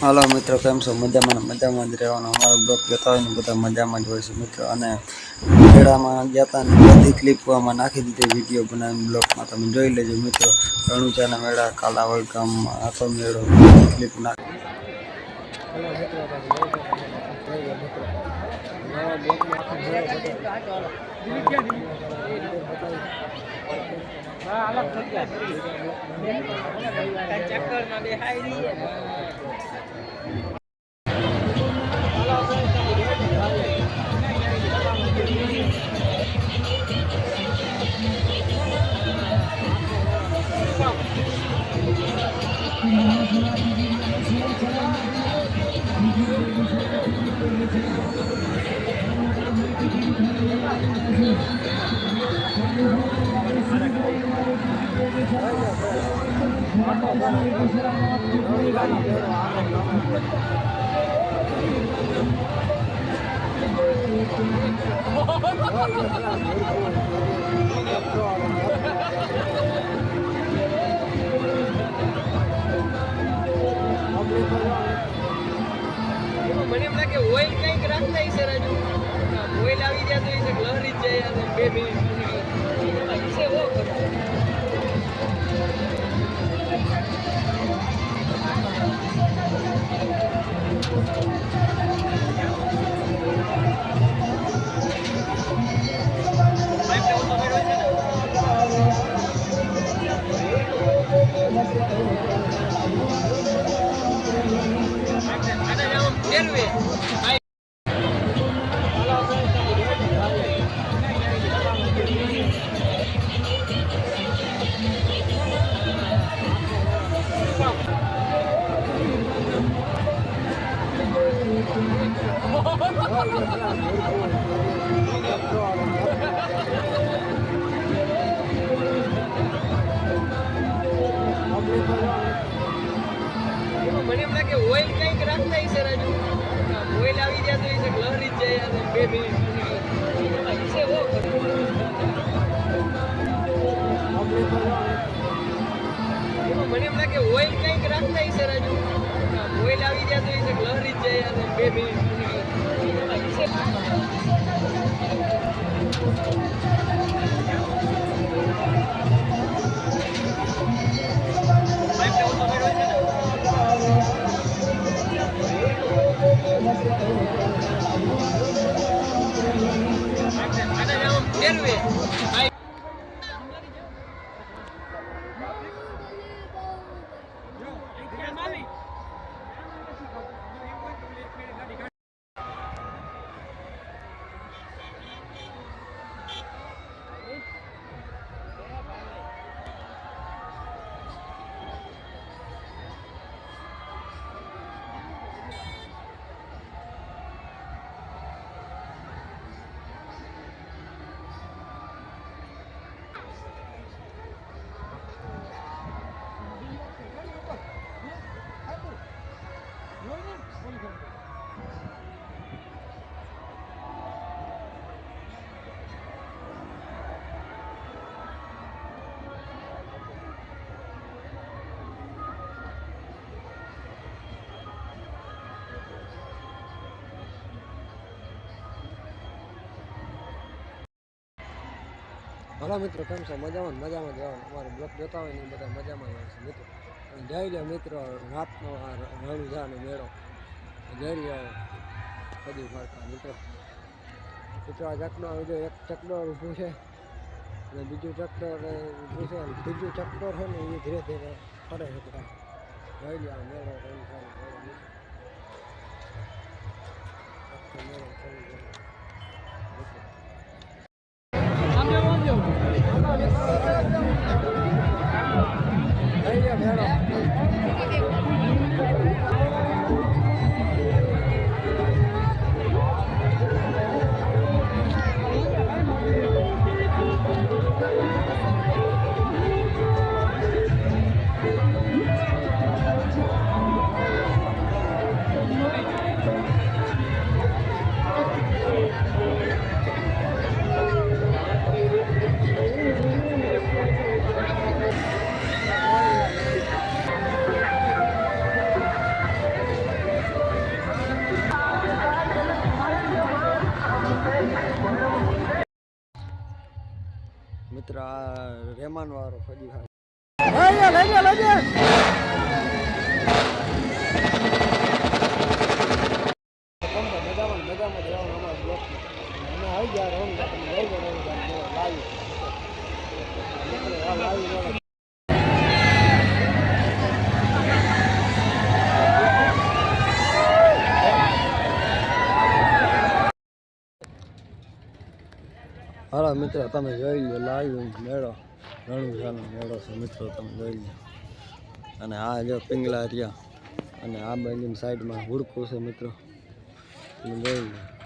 હાલો મિત્રો, કેમ છો? મજામાં જ રહેવાનું. અમારો બ્લોગ જોતા હોય ને બધા મજામાં જ હોય છે મિત્રો. અને મેળામાં ગયા હતા ને બધી ક્લિપ આમાં નાખી દીધી, વિડીયો બનાવીને બ્લોગમાં તમે જોઈ લેજો મિત્રો. રણુજાના મેળા, કાલાવડ ગામમાં હતો મેળો, ક્લિપ નાખી. ચક્કરમાં બેહાઈ મને એમ લાગે ઓઇલ કંઈક રાખતા હશે રાજુ. ઓઇલ આવી ગયા તો એ લહરી જ જાય 2 મિનિટ છે ઓ મને એમ લાગે ઓઇલ કંઈક રાખતા હશે રાજુ. ઓઇલ આવી ગયા તો એ લહરી જ જાય 2 મિનિટ છે ઓ મને એમ લાગે ઓઇલ કંઈક રાખતા હશે રાજુ. ઓઇલ આવી ગયા તો એ લહરી જ જાય 2 મિનિટ હાલો મિત્રો, કેમ છો? મજામાં જવાનું. અમારો બ્લોગ જોતા હોય ને બધા મજામાં હોય છે મિત્રો. જઈ લે મિત્રો, રાતનો આ રણુજાનો મેળો જઈ લે બધી ફરતા મિત્રો. આ ચકડોર વિડીયો, એક ચકડોર ઊભું છે અને બીજું ચકડોર ઊભું છે. બીજું ચકડોર છે ને એ ધીરે ધીરે ફરે છે બધા. જઈ લે મેળો રણુજાનો મિત્ર આ રહેમાન વાળો ફજી ખાય મજામાં મજામાં જ રહેવાનું અમારા બ્લોકમાં અમે આવી ગયા રહું તમે લઈ ગયો લાવી હાલો મિત્રો તમે જોઈ લો લાઈવ મેળો રણુજાનો મેળો છે મિત્રો તમે જોઈ લો અને આ જો પિંગલા રહ્યા અને આ બાજુની સાઈડમાં હુડકું છે મિત્રો તમે જોઈ લો